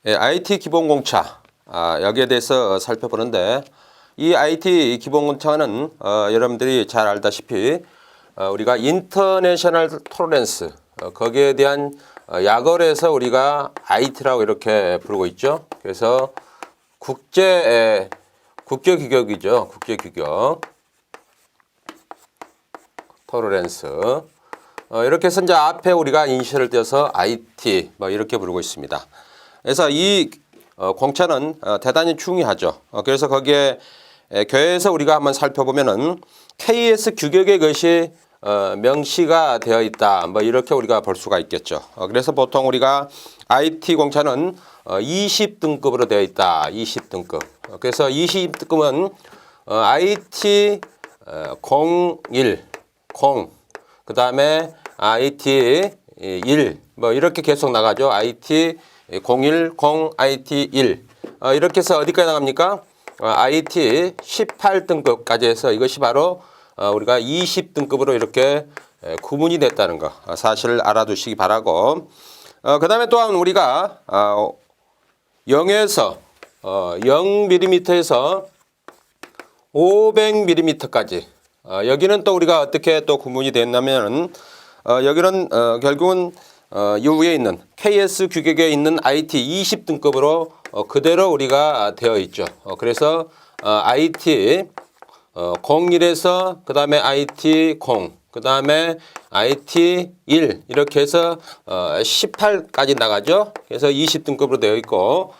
예, IT 기본공차 여기에 대해서 살펴보는데 이 IT 기본공차는 여러분들이 잘 알다시피 우리가 인터내셔널 톨러런스 거기에 대한 약어로 해서 우리가 IT라고 이렇게 부르고 있죠. 그래서 국제규격이죠. 국제규격 톨러런스 이렇게 해서 이제 앞에 우리가 이니셜을 떼서 IT 뭐 이렇게 부르고 있습니다. 그래서 이 공차는 대단히 중요하죠. 그래서 거기에 교회에서 우리가 한번 살펴보면은 KS 규격의 것이 명시가 되어 있다. 뭐 이렇게 우리가 볼 수가 있겠죠. 그래서 보통 우리가 IT 공차는 20등급으로 되어 있다. 20등급. 그래서 20등급은 IT 01, 0, 그 다음에 IT 1, 뭐 이렇게 계속 나가죠. IT 01, 0, IT 1 이렇게 해서 어디까지 나갑니까? IT 18등급까지 해서 이것이 바로 우리가 20등급으로 이렇게 구분이 됐다는 거 사실 알아두시기 바라고 그 다음에 또한 우리가 0에서 0mm에서 500mm까지 여기는 또 우리가 어떻게 또 구분이 됐냐면 여기는 결국은 이 위에 있는 KS 규격에 있는 IT 20등급으로 그대로 우리가 되어 있죠. 그래서 IT 01에서 그 다음에 IT 0, 그 다음에 IT 1 이렇게 해서 18까지 나가죠. 그래서 20등급으로 되어 있고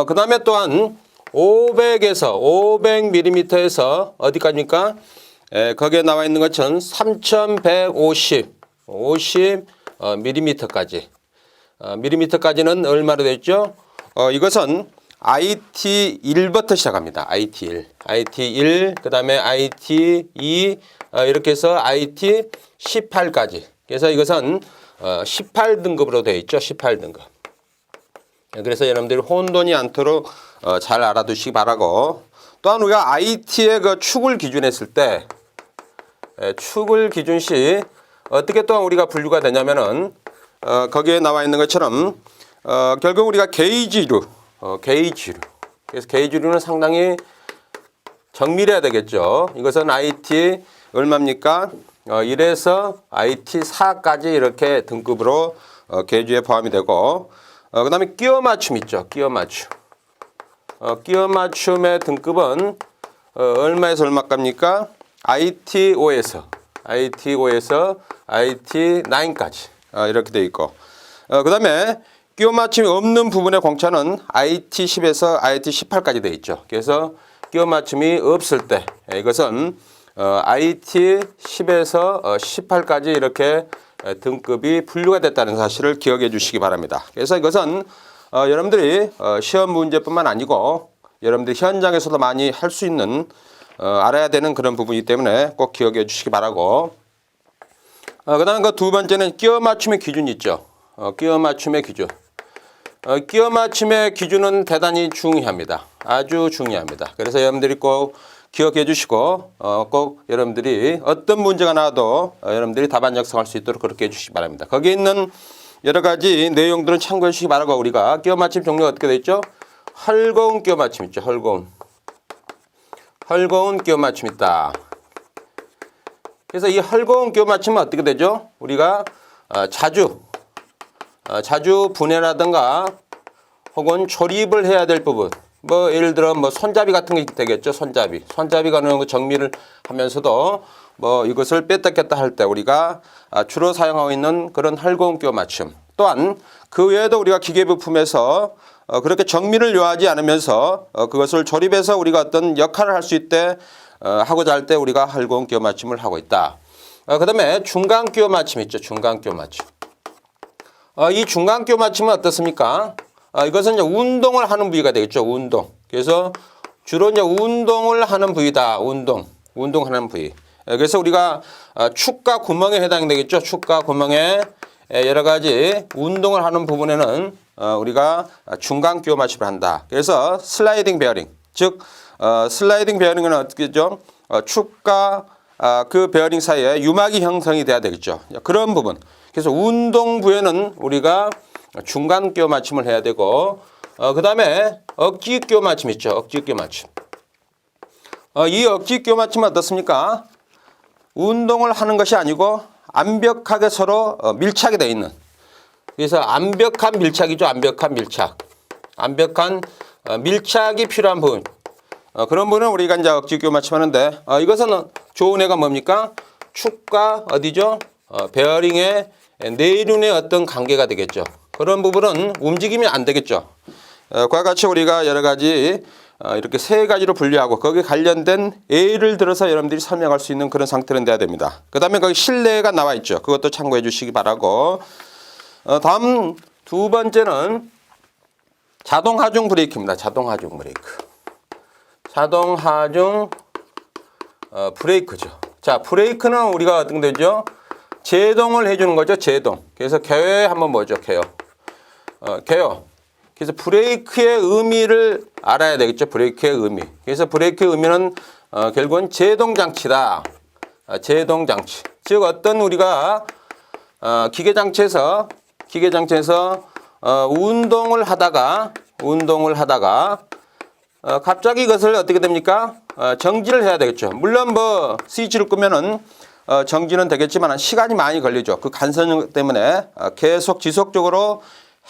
그 다음에 또한 500에서 500mm에서 어디까지입니까? 거기에 나와 있는 것처럼 3150 밀리미터까지 밀리미터까지는 얼마로 됐죠? 이것은 IT 1부터 시작합니다. IT 1, IT 1, 그 다음에 IT 2 이렇게 해서 IT 18까지. 그래서 이것은 18등급으로 되어 있죠. 18등급. 그래서 여러분들이 혼돈이 않도록 잘 알아두시기 바라고. 또한 우리가 IT의 그 축을 기준했을 때 축을 기준시 어떻게 또한 우리가 분류가 되냐면은 거기에 나와 있는 것처럼 결국 우리가 게이지류 그래서 게이지류는 상당히 정밀해야 되겠죠. 이것은 IT 얼마입니까? 1에서 IT 4까지 이렇게 등급으로 게이지에 포함이 되고 그 다음에 끼워 맞춤 있죠. 끼워 맞춤 끼워 맞춤의 등급은 얼마에서 얼마까지입니까? IT 5에서 IT 9까지 이렇게 되어 있고 그 다음에 끼워 맞춤이 없는 부분의 공차는 IT 10에서 IT 18까지 되어 있죠. 그래서 끼워 맞춤이 없을 때 이것은 IT 10에서 18까지 이렇게 등급이 분류가 됐다는 사실을 기억해 주시기 바랍니다. 그래서 이것은 여러분들이 시험 문제뿐만 아니고 여러분들이 현장에서도 많이 할 수 있는 알아야 되는 그런 부분이기 때문에 꼭 기억해 주시기 바라고 그 다음 그 두 번째는 끼워 맞춤의 기준이 있죠. 끼워 맞춤의 기준 끼워 맞춤의 기준은 대단히 중요합니다. 아주 중요합니다. 그래서 여러분들이 꼭 기억해 주시고 꼭 여러분들이 어떤 문제가 나와도 여러분들이 답안 작성할 수 있도록 그렇게 해 주시기 바랍니다. 거기에 있는 여러 가지 내용들은 참고해 주시기 바라고 우리가 끼워 맞춤 종류가 어떻게 되어 있죠? 헐거운 끼워 맞춤 있죠. 헐거운 끼워 맞춤 있다. 그래서 이 헐거운 끼워 맞춤은 어떻게 되죠? 우리가 자주 분해라든가 혹은 조립을 해야 될 부분 뭐 예를 들어 뭐 손잡이 같은 게 되겠죠. 손잡이가 어느 정도 정밀을 하면서도 뭐 이것을 뺐다 꼈다 할 때 우리가 주로 사용하고 있는 그런 헐거운 끼워 맞춤 또한 그 외에도 우리가 기계 부품에서 그렇게 정밀을 요하지 않으면서 그것을 조립해서 우리가 어떤 역할을 할 수 있게 하고자 할 때 우리가 헐거운 끼워 맞춤을 하고 있다. 그 다음에 중간 끼워 맞춤 있죠. 중간 끼워 맞춤. 이 중간 끼워 맞춤은 어떻습니까? 이것은 이제 운동을 하는 부위가 되겠죠. 운동. 그래서 주로 이제 운동을 하는 부위다. 운동하는 부위. 그래서 우리가 축과 구멍에 해당되겠죠. 축과 구멍에 여러 가지 운동을 하는 부분에는 우리가 중간 끼워 맞춤을 한다. 그래서 슬라이딩 베어링, 즉 슬라이딩 베어링은 어떻게죠? 축과 그 베어링 사이에 유막이 형성이 돼야 되겠죠. 그런 부분. 그래서 운동 부에는 우리가 중간 끼워 맞춤을 해야 되고 그 다음에 억지교 맞춤 있죠. 억지교 맞춤. 이 억지교 맞춤은 어떻습니까? 운동을 하는 것이 아니고 완벽하게 서로 밀착이 되어 있는. 그래서 완벽한 밀착이죠. 완벽한 밀착. 완벽한 밀착이 필요한 부분. 그런 부분은 우리가 이제 억지교 맞춤하는데 이것은 좋은 애가 뭡니까? 축과 어디죠? 베어링의 내륜의 어떤 관계가 되겠죠. 그런 부분은 움직이면 안 되겠죠. 그와 같이 우리가 여러 가지 이렇게 세 가지로 분류하고 거기에 관련된 예를 들어서 여러분들이 설명할 수 있는 그런 상태는 돼야 됩니다. 그 다음에 거기 실내가 나와 있죠. 그것도 참고해 주시기 바라고. 다음 두 번째는 자동 하중 브레이크입니다. 자동 하중 브레이크. 자동 하중 브레이크죠. 자, 브레이크는 우리가 어떤 되죠? 제동을 해주는 거죠. 제동. 그래서 개요에 한번 보죠. 개요. 개요. 그래서 브레이크의 의미를 알아야 되겠죠. 브레이크의 의미. 그래서 브레이크의 의미는 결국은 제동장치다. 제동장치. 즉 어떤 우리가 기계장치에서 운동을 하다가 갑자기 이것을 어떻게 됩니까? 정지를 해야 되겠죠. 물론 뭐 스위치를 끄면은 정지는 되겠지만 시간이 많이 걸리죠. 그 간섭 때문에 계속 지속적으로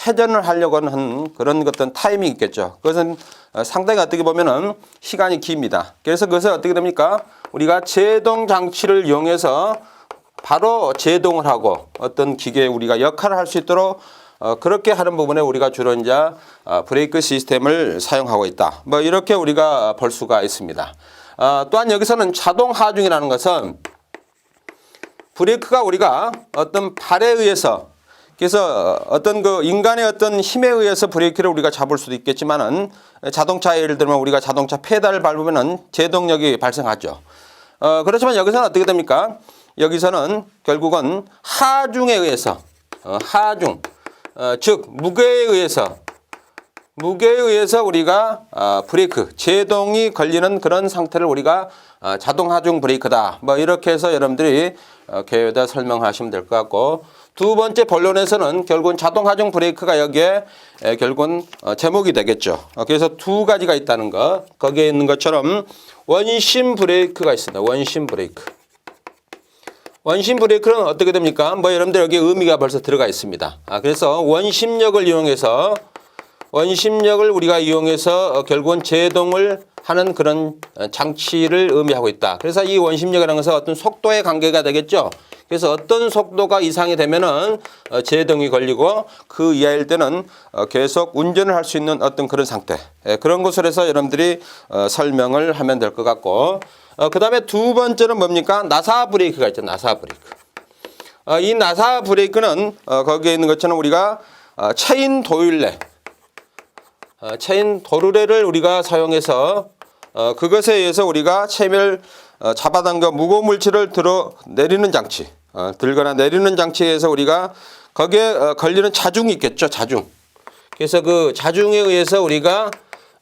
회전을 하려고 하는 그런 어떤 타이밍이 있겠죠. 그것은 상당히 어떻게 보면은 시간이 깁니다. 그래서 그것을 어떻게 됩니까? 우리가 제동 장치를 이용해서 바로 제동을 하고 어떤 기계에 우리가 역할을 할 수 있도록 그렇게 하는 부분에 우리가 주로 이제 브레이크 시스템을 사용하고 있다. 뭐 이렇게 우리가 볼 수가 있습니다. 또한 여기서는 자동 하중이라는 것은 브레이크가 우리가 어떤 발에 의해서 그래서 어떤 그 인간의 어떤 힘에 의해서 브레이크를 우리가 잡을 수도 있겠지만은 자동차 예를 들면 우리가 자동차 페달을 밟으면은 제동력이 발생하죠. 그렇지만 여기서는 어떻게 됩니까? 여기서는 결국은 하중에 의해서 하중 즉 무게에 의해서 우리가 브레이크 제동이 걸리는 그런 상태를 우리가 자동 하중 브레이크다. 뭐 이렇게 해서 여러분들이 개요에다 설명하시면 될 것 같고 두 번째 본론에서는 결국은 자동 하중 브레이크가 여기에 결국은 제목이 되겠죠. 그래서 두 가지가 있다는 거. 거기에 있는 것처럼 원심 브레이크가 있습니다. 원심 브레이크. 원심 브레이크는 어떻게 됩니까? 뭐 여러분들 여기 의미가 벌써 들어가 있습니다. 그래서 원심력을 우리가 이용해서 결국은 제동을 하는 그런 장치를 의미하고 있다. 그래서 이 원심력이라는 것은 어떤 속도의 관계가 되겠죠. 그래서 어떤 속도가 이상이 되면은 제동이 걸리고 그 이하일 때는 계속 운전을 할 수 있는 어떤 그런 상태. 그런 것을 해서 여러분들이 설명을 하면 될 것 같고 그 다음에 두 번째는 뭡니까? 나사 브레이크가 있죠. 나사 브레이크. 이 나사 브레이크는 거기에 있는 것처럼 우리가 체인 도율레 체인 도르래를 우리가 사용해서 그것에 의해서 우리가 체인을 잡아당겨 무거운 물질을 들어 내리는 장치 들거나 내리는 장치에 의해서 우리가 거기에 걸리는 자중이 있겠죠. 자중. 그래서 그 자중에 의해서 우리가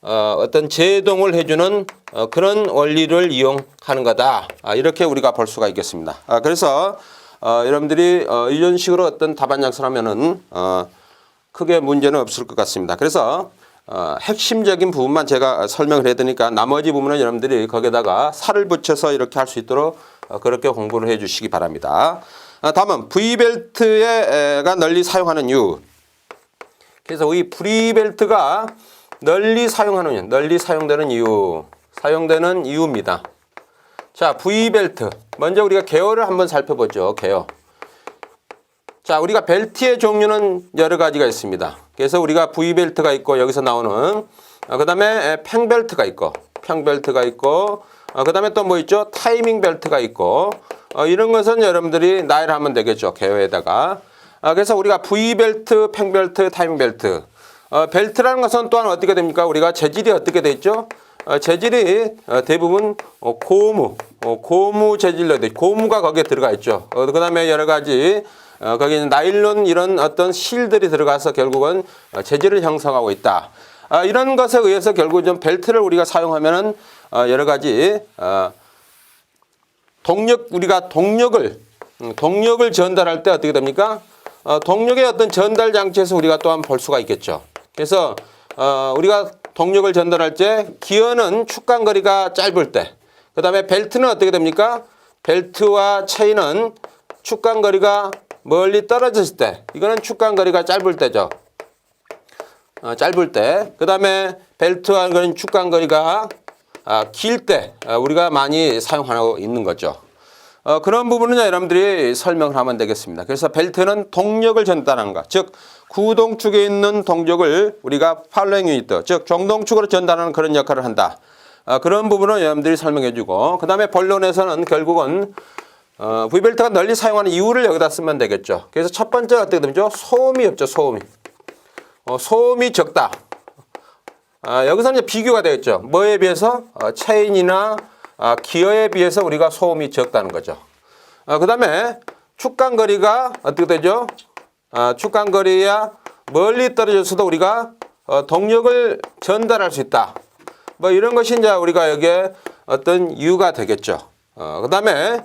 어떤 제동을 해주는 그런 원리를 이용하는 거다. 이렇게 우리가 볼 수가 있겠습니다. 그래서 여러분들이 이런 식으로 어떤 답안 약속을 하면은 크게 문제는 없을 것 같습니다. 그래서 핵심적인 부분만 제가 설명을 해드리니까 나머지 부분은 여러분들이 거기에다가 살을 붙여서 이렇게 할 수 있도록 그렇게 공부를 해 주시기 바랍니다. 다음은 V벨트가 널리 사용하는 이유. 그래서 이 V벨트가 널리 사용되는 이유입니다. 자, V벨트. 먼저 우리가 개요를 한번 살펴보죠. 개요. 자, 우리가 벨트의 종류는 여러 가지가 있습니다. 그래서 우리가 V벨트가 있고 여기서 나오는 그 다음에 팽벨트가 있고 그 다음에 또 뭐 있죠? 타이밍 벨트가 있고 이런 것은 여러분들이 나열을 하면 되겠죠. 개요에다가. 그래서 우리가 V벨트, 팽벨트, 타이밍 벨트. 벨트라는 것은 또한 어떻게 됩니까? 우리가 재질이 어떻게 돼 있죠? 재질이 대부분 고무 재질로 돼 있고 고무가 거기에 들어가 있죠. 그 다음에 여러 가지 거기는 나일론 이런 어떤 실들이 들어가서 결국은 재질을 형성하고 있다. 이런 것에 의해서 결국 좀 벨트를 우리가 사용하면은 여러 가지 우리가 동력을 전달할 때 어떻게 됩니까? 동력의 어떤 전달 장치에서 우리가 또한 볼 수가 있겠죠. 그래서 우리가 동력을 전달할 때 기어는 축간거리가 짧을 때, 그 다음에 벨트는 어떻게 됩니까? 벨트와 체인은 축간거리가 멀리 떨어졌을 때, 이거는 축간거리가 짧을 때죠. 짧을 때. 그 다음에 벨트와 그런 축간거리가 길 때 우리가 많이 사용하고 있는 거죠. 그런 부분은 여러분들이 설명을 하면 되겠습니다. 그래서 벨트는 동력을 전달하는 것, 즉 구동축에 있는 동력을 우리가 팔로잉 유니트, 즉 종동축으로 전달하는 그런 역할을 한다. 그런 부분은 여러분들이 설명해 주고, 그 다음에 본론에서는 결국은 V벨트가 널리 사용하는 이유를 여기다 쓰면 되겠죠. 그래서 첫 번째 어떻게 되죠? 소음이 없죠. 소음이. 소음이 적다. 여기서 이제 비교가 되겠죠. 뭐에 비해서? 체인이나 기어에 비해서 우리가 소음이 적다는 거죠. 그 다음에 축간거리가 어떻게 되죠? 축간거리야 멀리 떨어져서도 우리가 동력을 전달할 수 있다. 뭐 이런 것이 이제 우리가 여기에 어떤 이유가 되겠죠. 그 다음에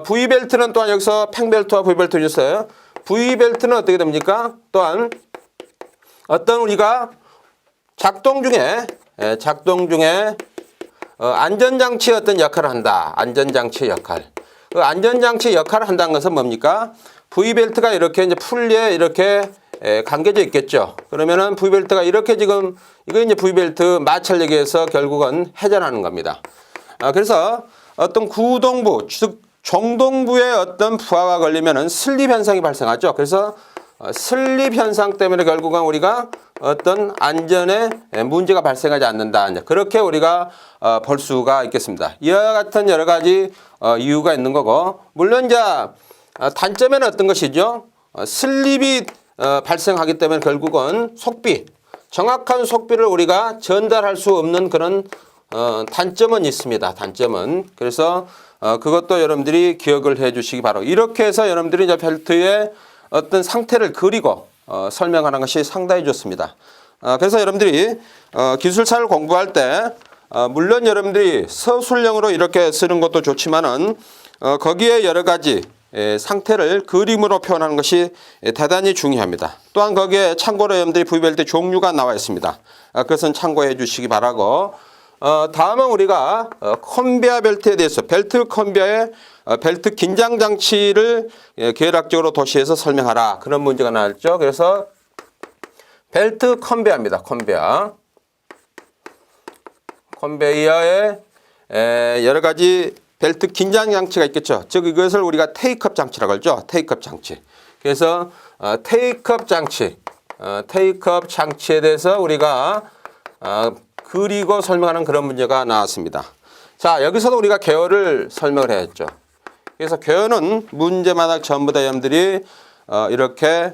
V벨트는 또한 여기서 팽벨트와 V벨트를 줬어요. V벨트는 어떻게 됩니까? 또한 어떤 우리가 작동 중에 안전장치의 어떤 역할을 한다. 안전장치의 역할. 그 안전장치의 역할을 한다는 것은 뭡니까? V벨트가 이렇게 이제 풀리에 이렇게 감겨져 있겠죠. 그러면은 V벨트가 이렇게 지금, 이거 이제 V벨트 마찰력에서 결국은 회전하는 겁니다. 그래서 어떤 구동부, 즉 종동부에 어떤 부하가 걸리면은 슬립 현상이 발생하죠. 그래서 슬립 현상 때문에 결국은 우리가 어떤 안전에 문제가 발생하지 않는다. 그렇게 우리가 볼 수가 있겠습니다. 이와 같은 여러 가지 이유가 있는 거고, 물론 이제 단점에는 어떤 것이죠? 슬립이 발생하기 때문에 결국은 속비, 정확한 속비를 우리가 전달할 수 없는 그런 단점은 있습니다. 단점은. 그래서 그것도 여러분들이 기억을 해 주시기 바라고. 이렇게 해서 여러분들이 이제 벨트의 어떤 상태를 그리고 설명하는 것이 상당히 좋습니다. 그래서 여러분들이 기술사를 공부할 때 물론 여러분들이 서술형으로 이렇게 쓰는 것도 좋지만은 거기에 여러 가지 상태를 그림으로 표현하는 것이 대단히 중요합니다. 또한 거기에 참고로 여러분들이 V벨트 종류가 나와 있습니다. 그것은 참고해 주시기 바라고, 다음은 우리가 컨베어 벨트에 대해서 벨트 컨베어의 벨트 긴장 장치를 계략적으로 도시에서 설명하라. 그런 문제가 나왔죠. 그래서 벨트 컨베어입니다. 컨베어. 컨베이어에 여러 가지 벨트 긴장 장치가 있겠죠. 즉 이것을 우리가 테이크업 장치라고 하죠. 테이크업 장치. 그래서 테이크업 장치, 테이크업 장치에 대해서 우리가 그리고 설명하는 그런 문제가 나왔습니다. 자, 여기서도 우리가 개요를 설명을 해야죠. 그래서 개요는 문제마다 전부 다 여러분들이 이렇게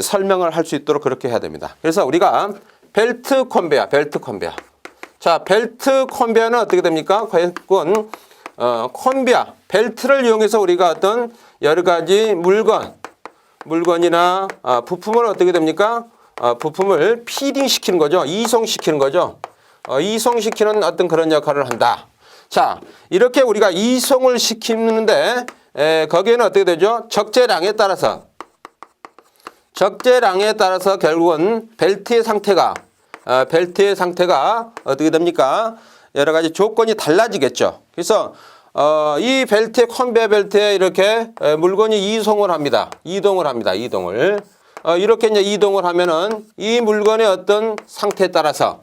설명을 할 수 있도록 그렇게 해야 됩니다. 그래서 우리가 벨트 컨베어, 벨트 컨베어. 자, 벨트 컨베어는 어떻게 됩니까? 결국은 컨베어, 벨트를 이용해서 우리가 어떤 여러 가지 물건이나 부품을 어떻게 됩니까? 부품을 피딩 시키는 거죠. 이송시키는 거죠. 이송시키는 어떤 그런 역할을 한다. 자, 이렇게 우리가 이송을 시키는데 거기에는 어떻게 되죠? 적재량에 따라서 결국은 벨트의 상태가 어떻게 됩니까? 여러 가지 조건이 달라지겠죠. 그래서 이 벨트의 컨베어 벨트에 이렇게 물건이 이동을 합니다. 이동을. 이렇게 이제 이동을 하면은 이 물건의 어떤 상태에 따라서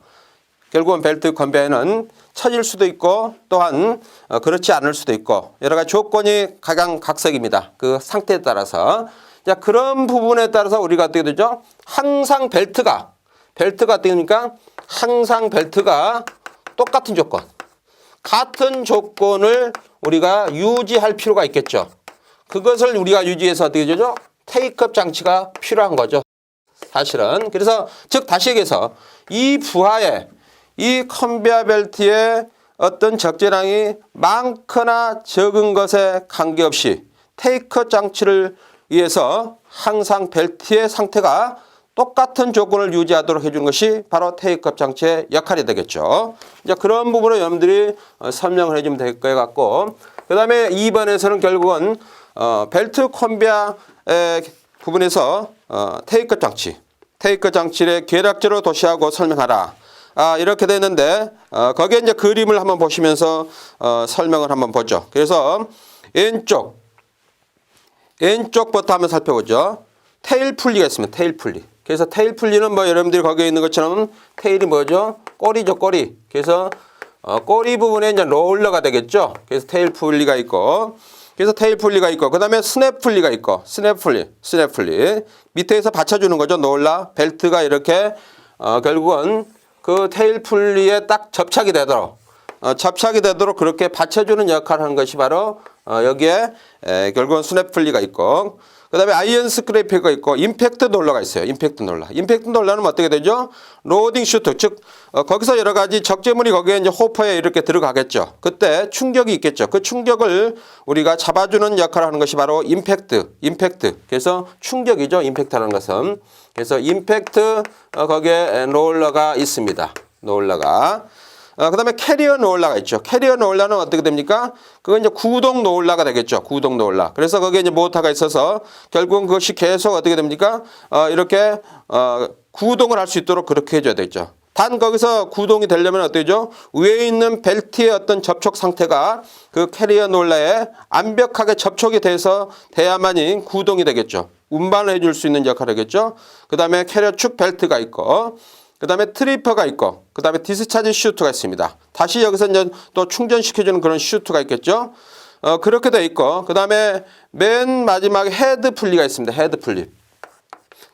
결국은 벨트 컨베어는 처질 수도 있고 또한 그렇지 않을 수도 있고 여러 가지 조건이 각각각색입니다. 그 상태에 따라서. 자, 그런 부분에 따라서 우리가 어떻게 되죠? 항상 벨트가 어떻게 됩니까? 항상 벨트가 똑같은 조건, 같은 조건을 우리가 유지할 필요가 있겠죠. 그것을 우리가 유지해서 어떻게 되죠? 테이크업 장치가 필요한 거죠. 사실은. 그래서 즉 다시 얘기해서 이 부하에 이 컨베어 벨트의 어떤 적재량이 많거나 적은 것에 관계없이 테이크업 장치를 위해서 항상 벨트의 상태가 똑같은 조건을 유지하도록 해주는 것이 바로 테이크업 장치의 역할이 되겠죠. 이제 그런 부분을 여러분들이 설명을 해주면 될 것 같고, 그 다음에 2번에서는 결국은 벨트 컨베어 부분에서 테이크업 장치, 테이크 장치를 계략적으로 도시하고 설명하라. 이렇게 되는데 거기에 이제 그림을 한번 보시면서 설명을 한번 보죠. 그래서 왼쪽부터 한번 살펴보죠. 테일 풀리가 있습니다. 테일 풀리. 그래서 테일 풀리는 뭐 여러분들이 거기에 있는 것처럼 테일이 뭐죠? 꼬리죠, 꼬리. 그래서 꼬리 부분에 이제 롤러가 되겠죠. 그래서 테일 풀리가 있고, 그다음에 스냅 풀리가 있고, 스냅 풀리. 밑에서 받쳐주는 거죠. 롤러, 벨트가 이렇게 결국은 그 테일 풀리에 딱 접착이 되도록 그렇게 받쳐주는 역할을 하는 것이 바로 여기에 결국은 스냅 풀리가 있고, 그 다음에 아이언 스크래퍼가 있고, 임팩트 롤러가 있어요. 임팩트 롤러는 어떻게 되죠? 로딩 슈트, 즉 거기서 여러 가지 적재물이 거기에 이제 호퍼에 이렇게 들어가겠죠. 그때 충격이 있겠죠. 그 충격을 우리가 잡아주는 역할을 하는 것이 바로 임팩트. 그래서 충격이죠. 임팩트라는 것은. 그래서 임팩트 거기에 롤러가 있습니다. 그 다음에 캐리어 롤러가 있죠. 캐리어 롤러는 어떻게 됩니까? 그건 이제 구동 롤러가 되겠죠. 구동 롤러. 그래서 거기에 이제 모터가 있어서 결국은 그것이 계속 어떻게 됩니까? 이렇게 구동을 할 수 있도록 그렇게 해줘야 되죠. 단 거기서 구동이 되려면 어떻게 되죠? 위에 있는 벨트의 어떤 접촉 상태가 그 캐리어 롤러에 완벽하게 접촉이 돼야만이 구동이 되겠죠. 운반을 해줄 수 있는 역할을 하겠죠. 그 다음에 캐리어 축 벨트가 있고, 그 다음에 트리퍼가 있고, 그 다음에 디스차지 슈트가 있습니다. 다시 여기서 이제 또 충전시켜주는 그런 슈트가 있겠죠. 그렇게 돼 있고, 그 다음에 맨 마지막에 헤드 풀리가 있습니다. 헤드 풀리.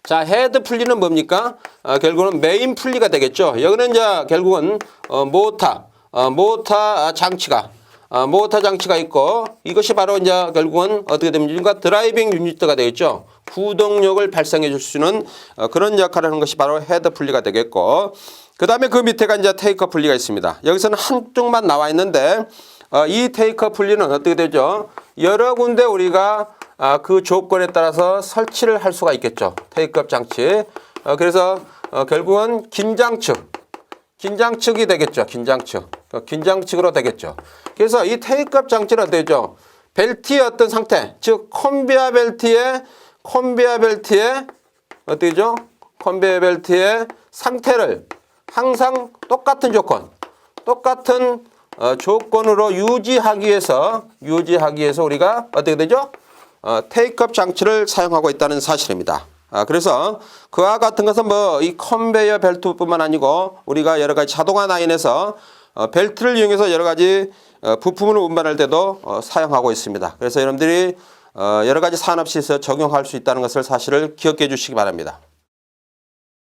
자, 헤드 풀리는 뭡니까? 결국은 메인 풀리가 되겠죠. 여기는 이제 결국은 모터 장치가 있고, 이것이 바로 이제 결국은 어떻게 됩니까? 드라이빙 유니트가 되겠죠. 구동력을 발생해 줄 수 있는 그런 역할을 하는 것이 바로 헤드 풀리가 되겠고, 그 다음에 그 밑에가 이제 테이커 풀리가 있습니다. 여기서는 한쪽만 나와 있는데, 이 테이커 풀리는 어떻게 되죠? 여러 군데 우리가 그 조건에 따라서 설치를 할 수가 있겠죠. 테이크업 장치. 그래서 결국은 긴장측이 되겠죠. 긴장측으로 되겠죠. 그래서 이 테이크업 장치는 어떻게 되죠? 벨트의 어떤 상태, 즉 컨베어 벨트의 어떻게 되죠? 컨베어 벨트의 상태를 항상 똑같은 조건으로 유지하기 위해서 우리가 어떻게 되죠? 테이크업 장치를 사용하고 있다는 사실입니다. 그래서 그와 같은 것은 뭐 이 컨베이어 벨트뿐만 아니고 우리가 여러 가지 자동화 라인에서 벨트를 이용해서 여러 가지 부품을 운반할 때도 사용하고 있습니다. 그래서 여러분들이 여러 가지 산업시에서 적용할 수 있다는 것을 사실을 기억해 주시기 바랍니다.